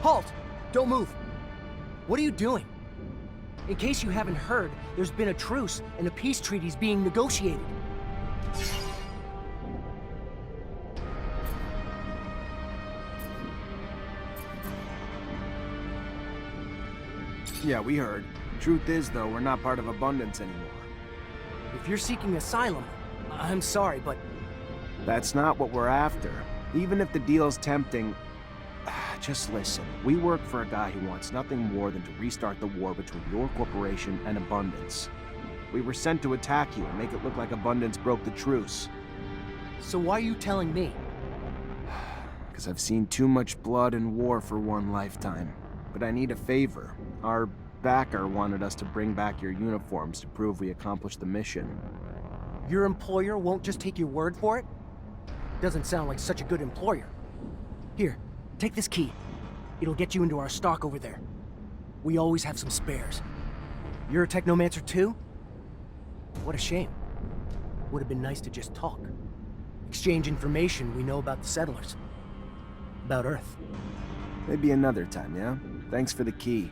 Halt! Don't move! What are you doing? In case you haven't heard, there's been a truce and a peace treaty's being negotiated. Yeah, we heard. Truth is, though, we're not part of Abundance anymore. If you're seeking asylum, I'm sorry, but... That's not what we're after. Even if the deal's tempting... Just listen. We work for a guy who wants nothing more than to restart the war between your corporation and Abundance. We were sent to attack you and make it look like Abundance broke the truce. So why are you telling me? Because I've seen too much blood and war for one lifetime. But I need a favor. Our backer wanted us to bring back your uniforms to prove we accomplished the mission. Your employer won't just take your word for it? Doesn't sound like such a good employer. Here, take this key. It'll get you into our stock over there. We always have some spares. You're a Technomancer too? What a shame. Would have been nice to just talk. Exchange information we know about the settlers. About Earth. Maybe another time, yeah? Thanks for the key.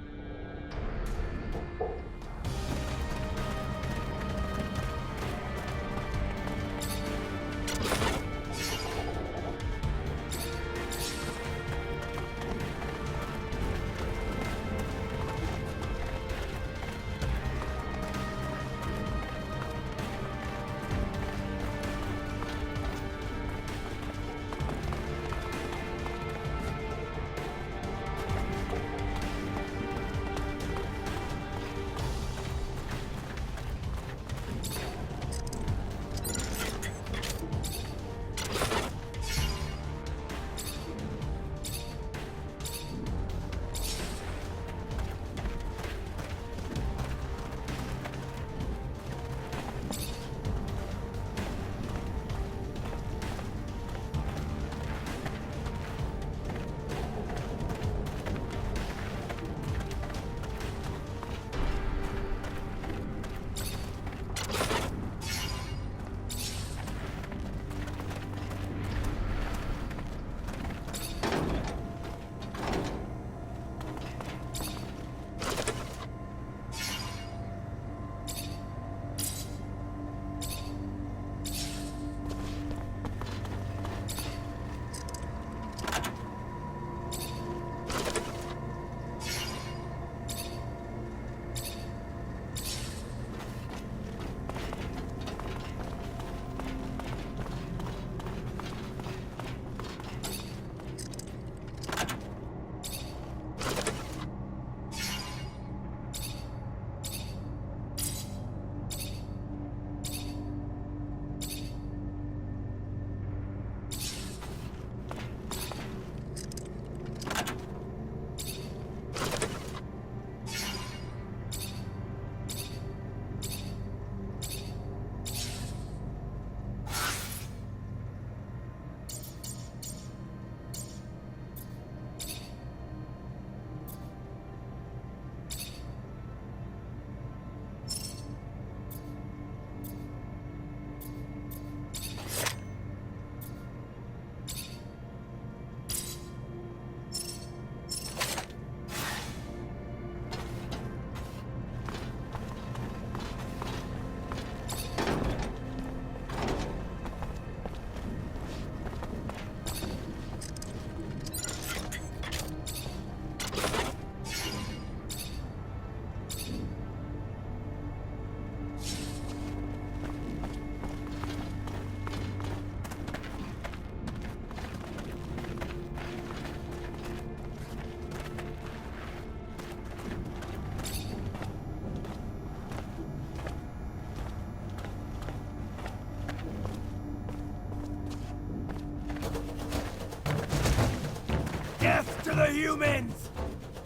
Death to the humans!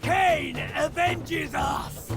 Cain avenges us!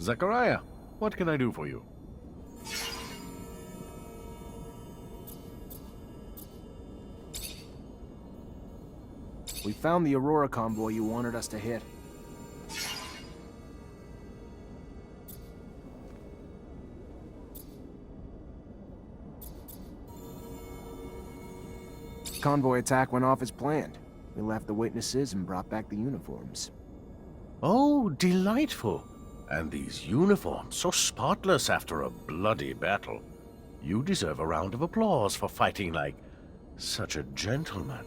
Zachariah, what can I do for you? We found the Aurora convoy you wanted us to hit. Convoy attack went off as planned. We left the witnesses and brought back the uniforms. Oh, delightful. And these uniforms, so spotless after a bloody battle. You deserve a round of applause for fighting like such a gentleman.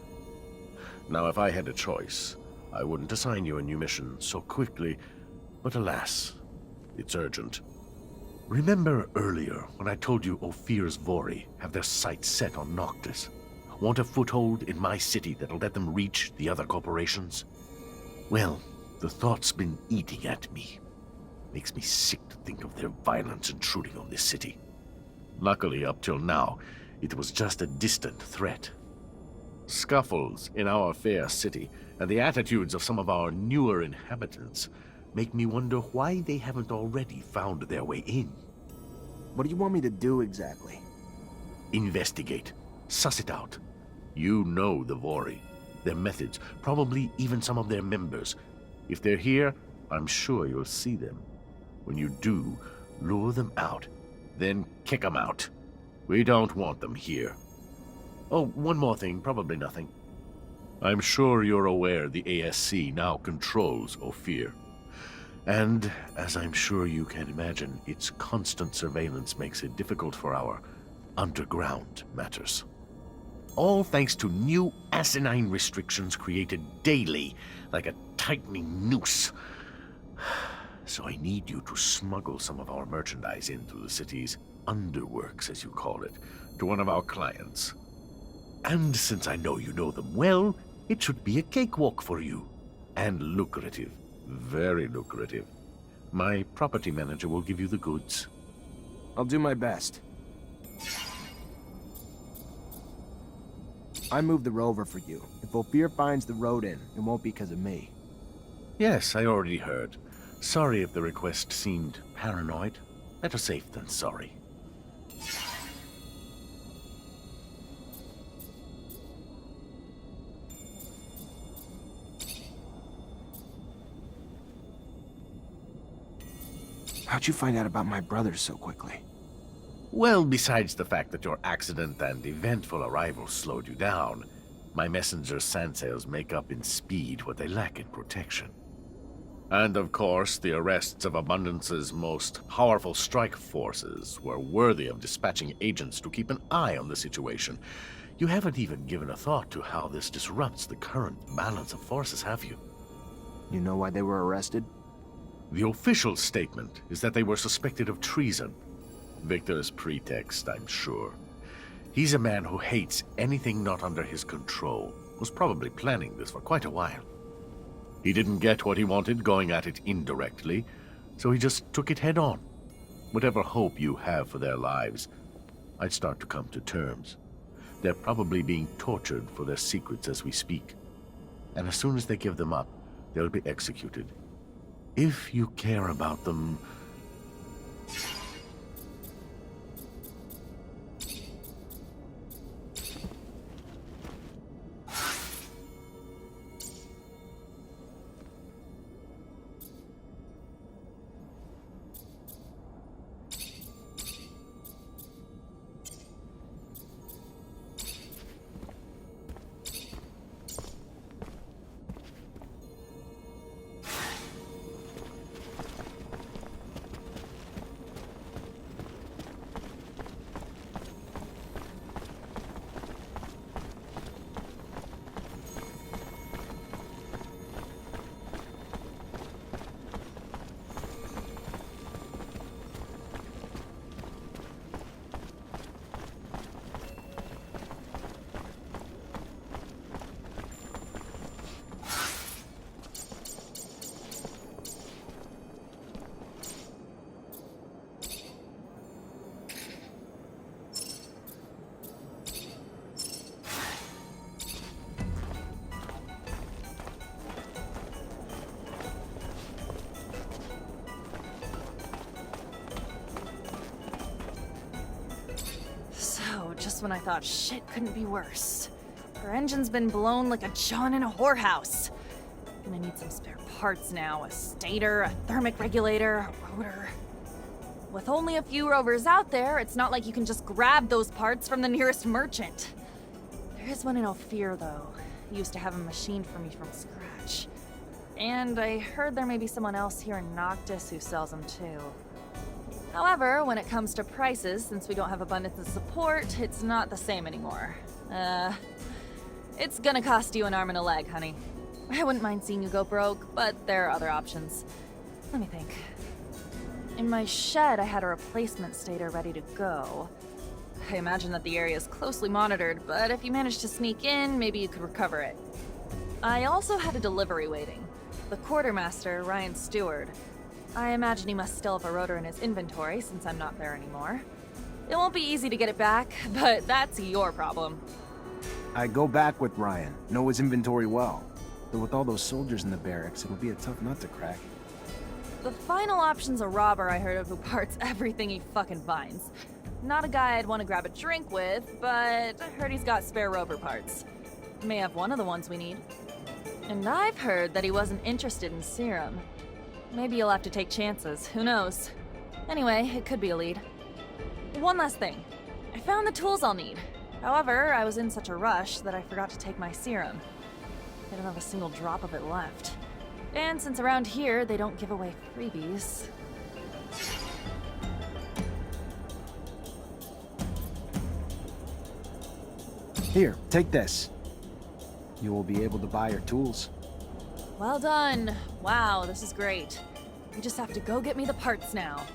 Now, if I had a choice, I wouldn't assign you a new mission so quickly, but alas, it's urgent. Remember earlier when I told you Ophir's Vori have their sights set on Noctis? Want a foothold in my city that'll let them reach the other corporations? Well, the thought's been eating at me. Makes me sick to think of their violence intruding on this city. Luckily, up till now, it was just a distant threat. Scuffles in our fair city and the attitudes of some of our newer inhabitants make me wonder why they haven't already found their way in. What do you want me to do exactly? Investigate. Suss it out. You know the Vori, their methods, probably even some of their members. If they're here, I'm sure you'll see them. When you do, lure them out, then kick them out. We don't want them here. Oh, one more thing, probably nothing. I'm sure you're aware the ASC now controls Ophir. And, as I'm sure you can imagine, its constant surveillance makes it difficult for our underground matters. All thanks to new asinine restrictions created daily, like a tightening noose. So I need you to smuggle some of our merchandise in through the city's underworks, as you call it, to one of our clients. And since I know you know them well, it should be a cakewalk for you. And lucrative. Very lucrative. My property manager will give you the goods. I'll do my best. I moved the rover for you. If Ophir finds the road in, it won't be because of me. Yes, I already heard. Sorry if the request seemed paranoid. Better safe than sorry. How'd you find out about my brothers so quickly? Well, besides the fact that your accident and eventful arrival slowed you down, my messenger's sandsails make up in speed what they lack in protection. And of course, the arrests of Abundance's most powerful strike forces were worthy of dispatching agents to keep an eye on the situation. You haven't even given a thought to how this disrupts the current balance of forces, have you? You know why they were arrested? The official statement is that they were suspected of treason. Victor's pretext, I'm sure. He's a man who hates anything not under his control. Was probably planning this for quite a while. He didn't get what he wanted going at it indirectly, so he just took it head on. Whatever hope you have for their lives, I'd start to come to terms. They're probably being tortured for their secrets as we speak. And as soon as they give them up, they'll be executed. If you care about them... worse when I thought shit couldn't be worse. Her engine's been blown like a John in a whorehouse. Gonna need some spare parts now. A stator, a thermic regulator, a rotor. With only a few rovers out there, it's not like you can just grab those parts from the nearest merchant. There is one in Ophir, though. He used to have a machine for me from scratch. And I heard there may be someone else here in Noctis who sells them too. However, when it comes to prices, since we don't have abundance of support, it's not the same anymore. It's gonna cost you an arm and a leg, honey. I wouldn't mind seeing you go broke, but there are other options. Let me think. In my shed, I had a replacement stator ready to go. I imagine that the area is closely monitored, but if you manage to sneak in, maybe you could recover it. I also had a delivery waiting. The quartermaster, Ryan Stewart. I imagine he must still have a rotor in his inventory since I'm not there anymore. It won't be easy to get it back, but that's your problem. I go back with Ryan. Know his inventory well. Though with all those soldiers in the barracks, it'll be a tough nut to crack. The final option's a robber I heard of who parts everything he fucking finds. Not a guy I'd want to grab a drink with, but I heard he's got spare rover parts. May have one of the ones we need. And I've heard that he wasn't interested in serum. Maybe you'll have to take chances, who knows? Anyway, it could be a lead. One last thing. I found the tools I'll need. However, I was in such a rush that I forgot to take my serum. I don't have a single drop of it left. And since around here they don't give away freebies... Here, take this. You will be able to buy your tools. Well done. Wow, this is great. You just have to go get me the parts now.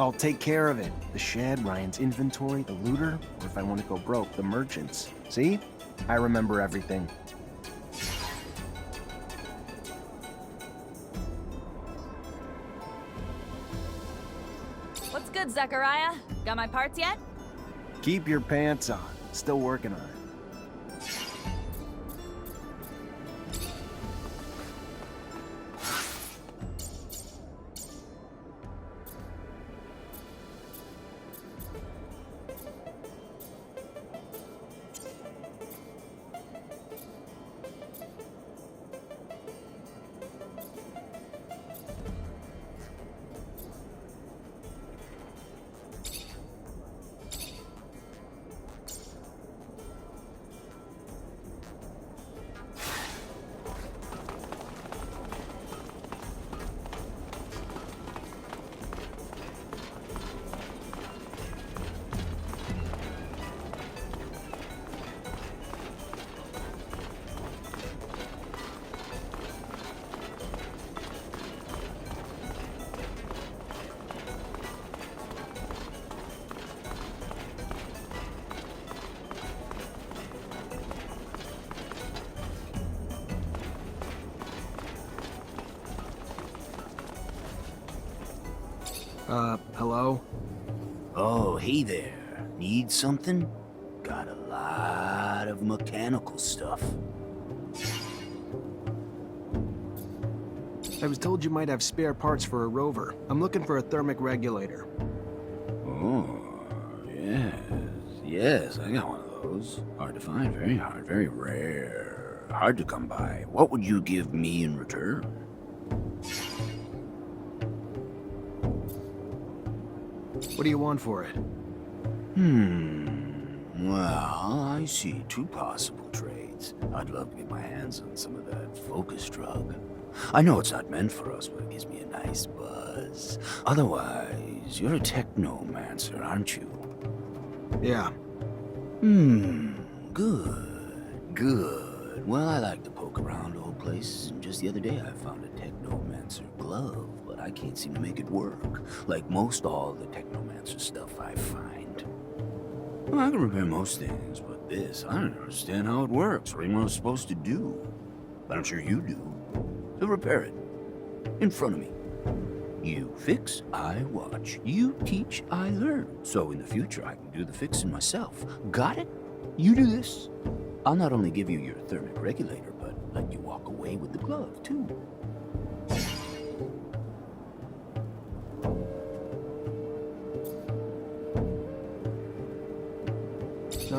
I'll take care of it. The shed, Ryan's inventory, the looter, or if I want to go broke, the merchants. See? I remember everything. What's good, Zechariah? Got my parts yet? Keep your pants on. Still working on it. Hello? Oh, hey there. Need something? Got a lot of mechanical stuff. I was told you might have spare parts for a rover. I'm looking for a thermic regulator. Oh, yes, I got one of those. Hard to find, very hard, very rare. Hard to come by. What would you give me in return? What do you want for it? Well, I see two possible trades. I'd love to get my hands on some of that focus drug. I know it's not meant for us, but it gives me a nice buzz. Otherwise, you're a Technomancer, aren't you? Yeah. Good. Well, I like to poke around old places, and just the other day I found a Technomancer glove, but I can't seem to make it work, like most all the Technomancer stuff I find. Well, I can repair most things, but this, I don't understand how it works, or even what it's supposed to do. But I'm sure you do. So repair it. In front of me. You fix, I watch. You teach, I learn. So in the future, I can do the fixing myself. Got it? You do this. I'll not only give you your thermic regulator, but let you walk away with the glove, too.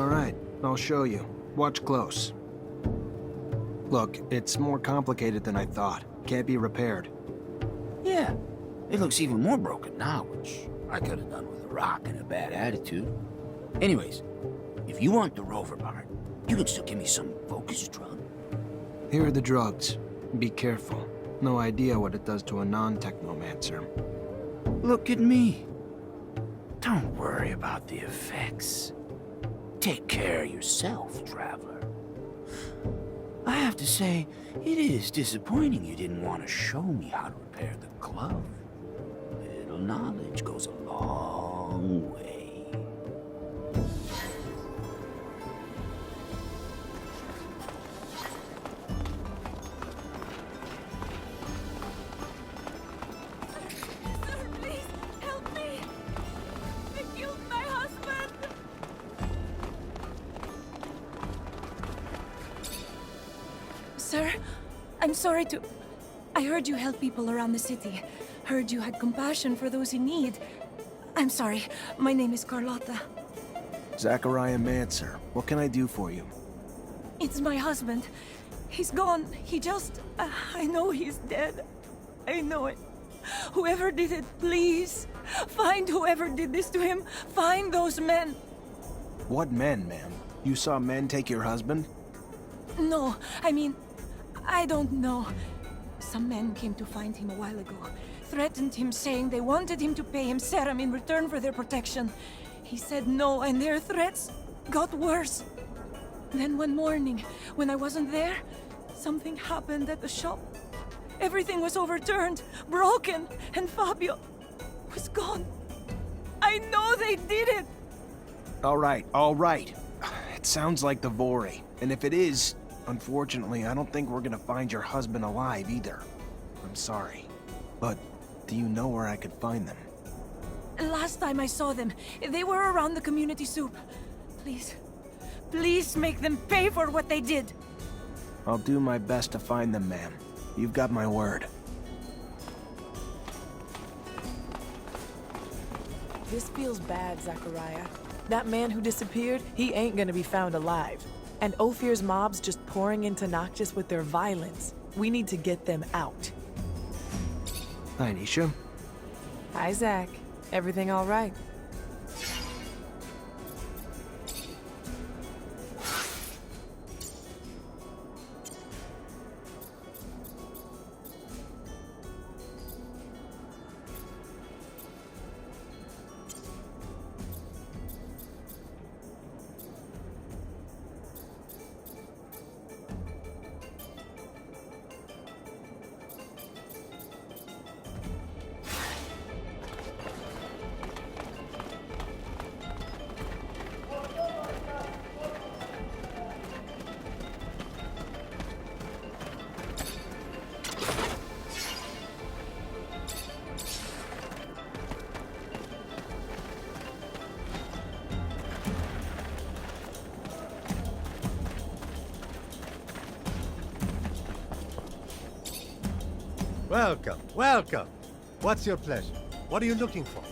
Alright, I'll show you. Watch close. Look, it's more complicated than I thought. Can't be repaired. Yeah, it looks even more broken now, which I could have done with a rock and a bad attitude. Anyways, if you want the rover part, you can still give me some focus drug. Here are the drugs. Be careful. No idea what it does to a non-Technomancer. Look at me. Don't worry about the effects. Take care of yourself, traveler. I have to say, it is disappointing you didn't want to show me how to repair the glove. Little knowledge goes a long way. Sir, please, help me! They killed my husband! Sir, I'm sorry to... I heard you help people around the city. Heard you had compassion for those in need. I'm sorry. My name is Carlotta. Zachariah Mancer, what can I do for you? It's my husband. He's gone. He just... I know he's dead. I know it. Whoever did it, please. Find whoever did this to him. Find those men. What men, ma'am? You saw men take your husband? No, I mean... I don't know. Some men came to find him a while ago. Threatened him, saying they wanted him to pay him serum in return for their protection. He said no, and their threats got worse. Then one morning, when I wasn't there, something happened at the shop. Everything was overturned, broken, and Fabio was gone. I know they did it! All right. It sounds like the Vori. And if it is, unfortunately, I don't think we're gonna find your husband alive either. I'm sorry. But do you know where I could find them? Last time I saw them, they were around the community soup. Please, please make them pay for what they did. I'll do my best to find them, ma'am. You've got my word. This feels bad, Zachariah. That man who disappeared, he ain't gonna be found alive. And Ophir's mob's just pouring into Noctis with their violence. We need to get them out. Hi, Nisha. Hi, Zach. Everything all right? Welcome. What's your pleasure? What are you looking for?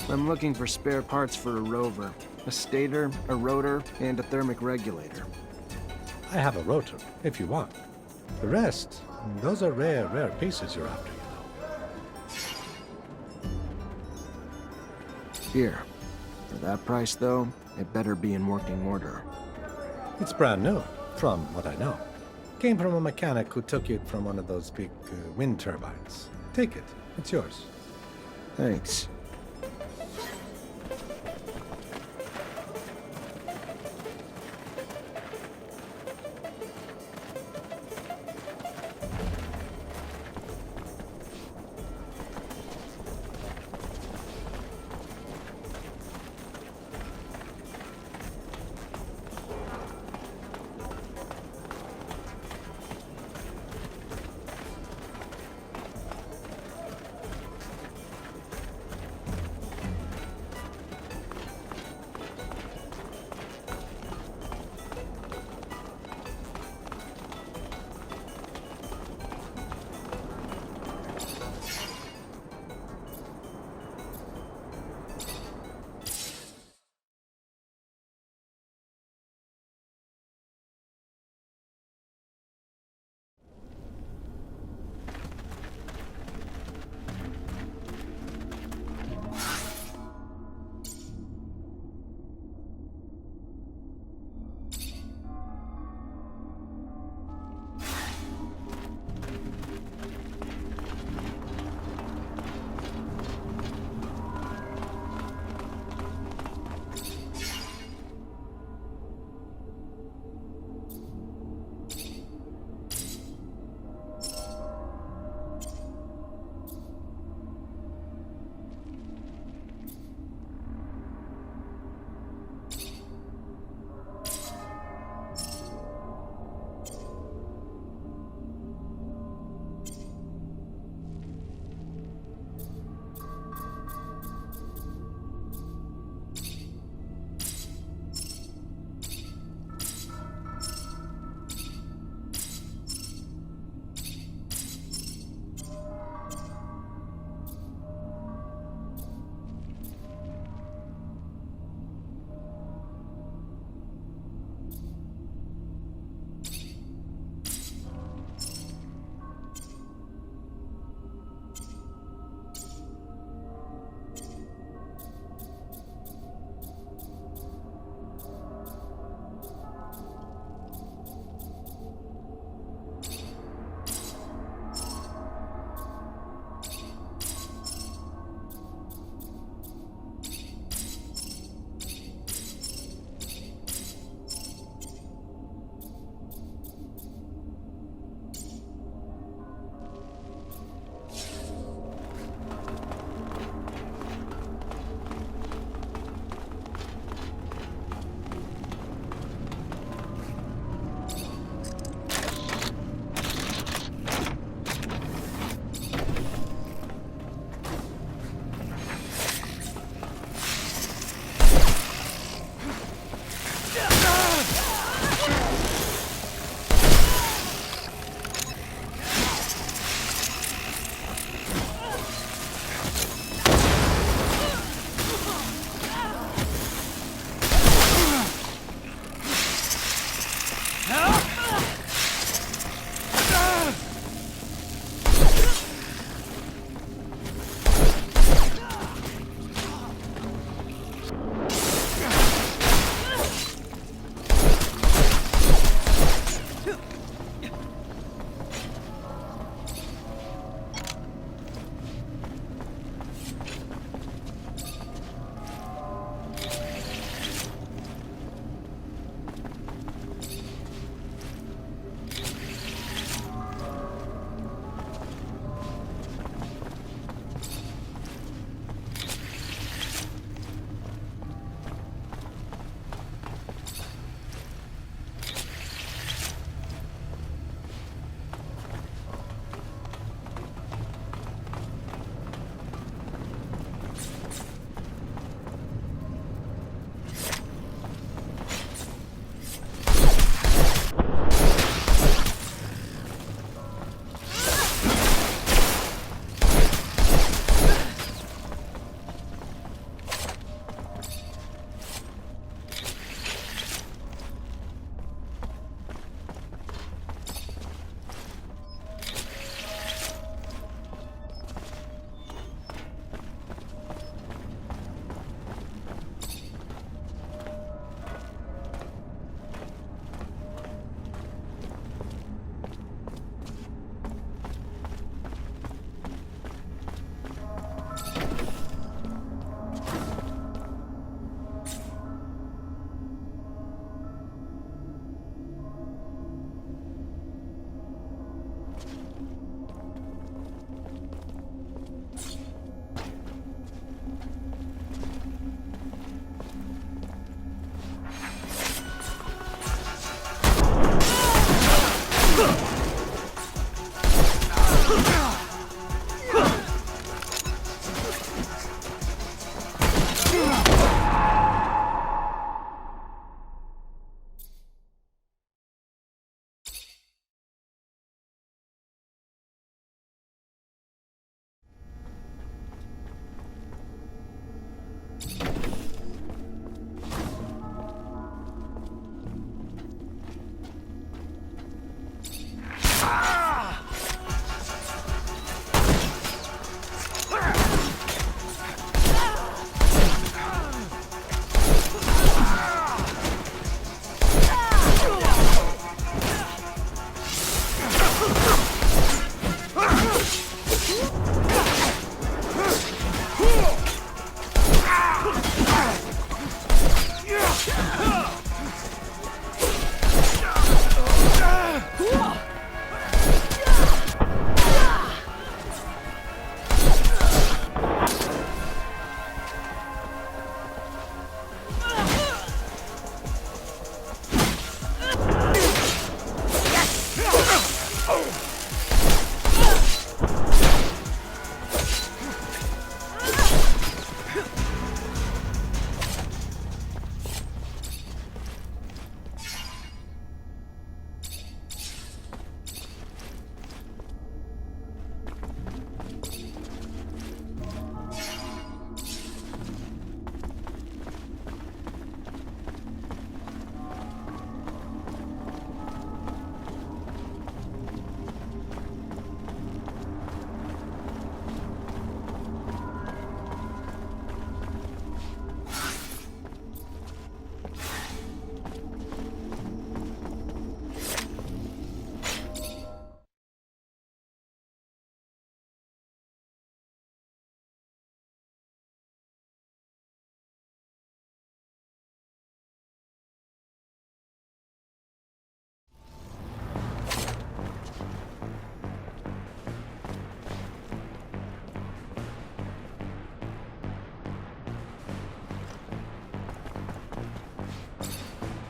I'm looking for spare parts for a rover. A stator, a rotor, and a thermic regulator. I have a rotor, if you want. The rest, those are rare pieces you're after, you know. Here. For that price, though, it better be in working order. It's brand new, from what I know. Came from a mechanic who took it from one of those big wind turbines. Take it. It's yours. Thanks.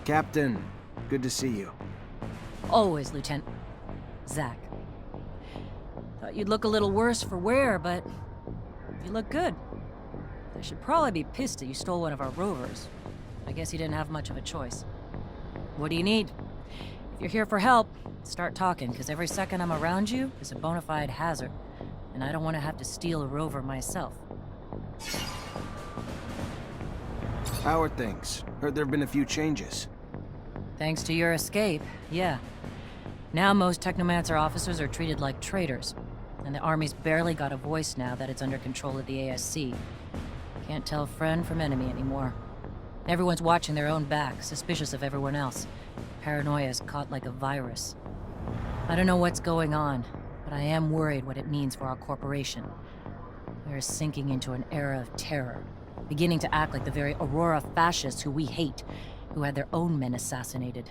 Captain, good to see you. Always, Lieutenant. Zach. Thought you'd look a little worse for wear, but you look good. I should probably be pissed that you stole one of our rovers. I guess you didn't have much of a choice. What do you need? If you're here for help, start talking, because every second I'm around you is a bona fide hazard, and I don't want to have to steal a rover myself. How are things? Heard there have been a few changes. Thanks to your escape, yeah. Now most Technomancer officers are treated like traitors, and the Army's barely got a voice now that it's under control of the ASC. Can't tell friend from enemy anymore. Everyone's watching their own back, suspicious of everyone else. Paranoia is caught like a virus. I don't know what's going on, but I am worried what it means for our corporation. We're sinking into an era of terror, beginning to act like the very Aurora fascists who we hate, who had their own men assassinated.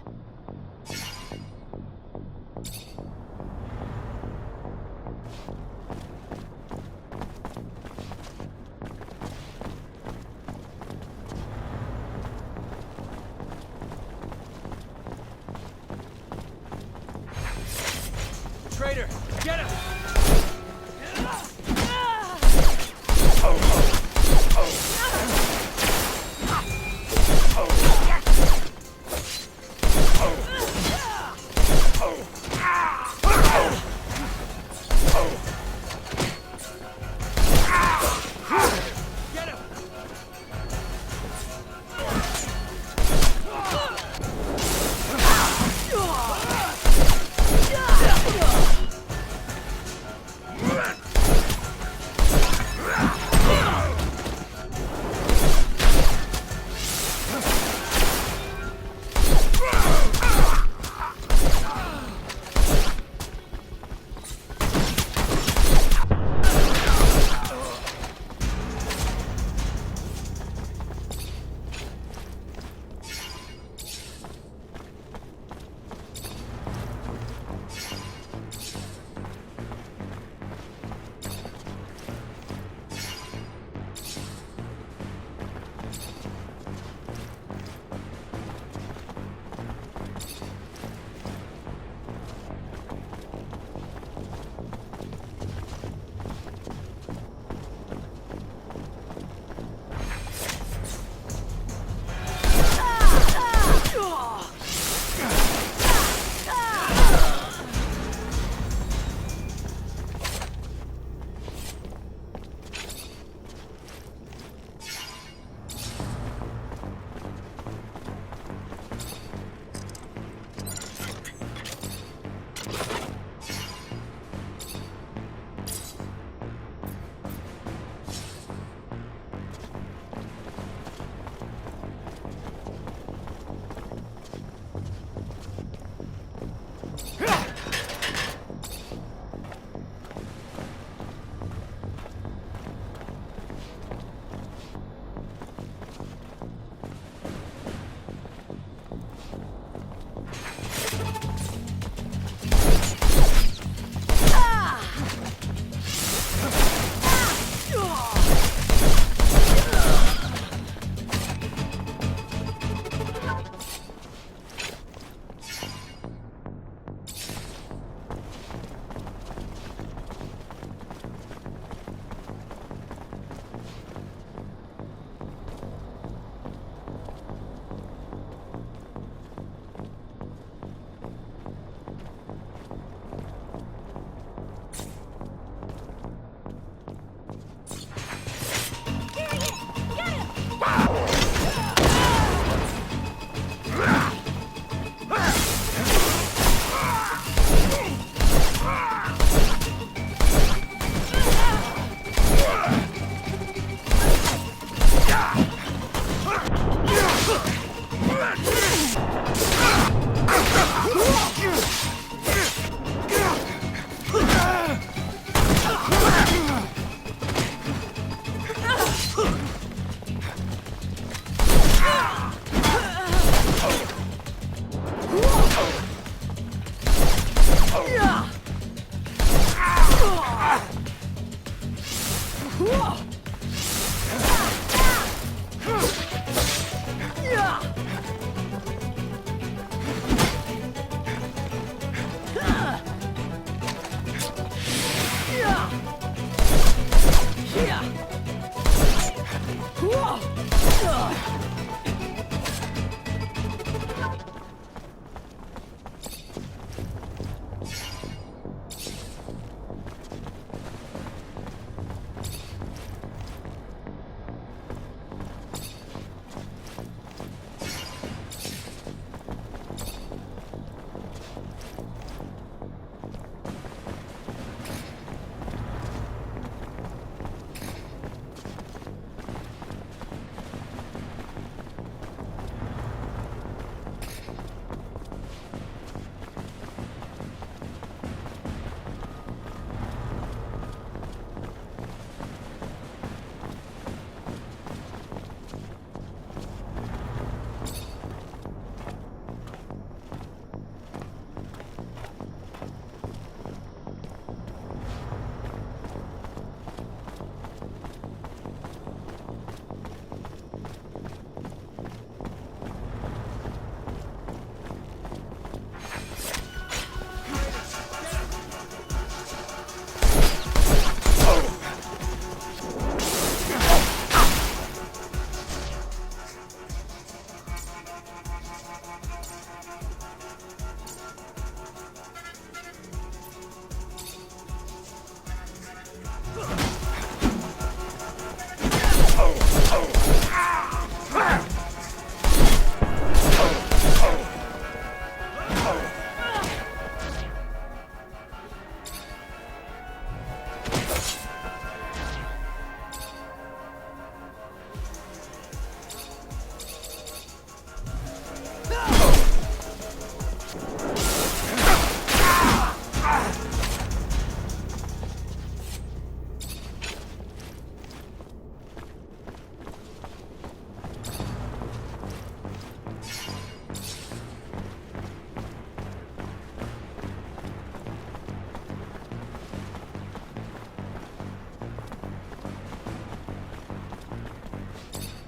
Traitor, get him!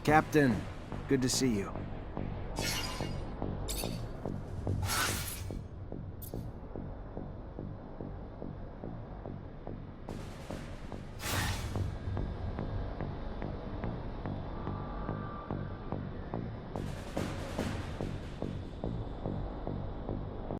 Captain, good to see you.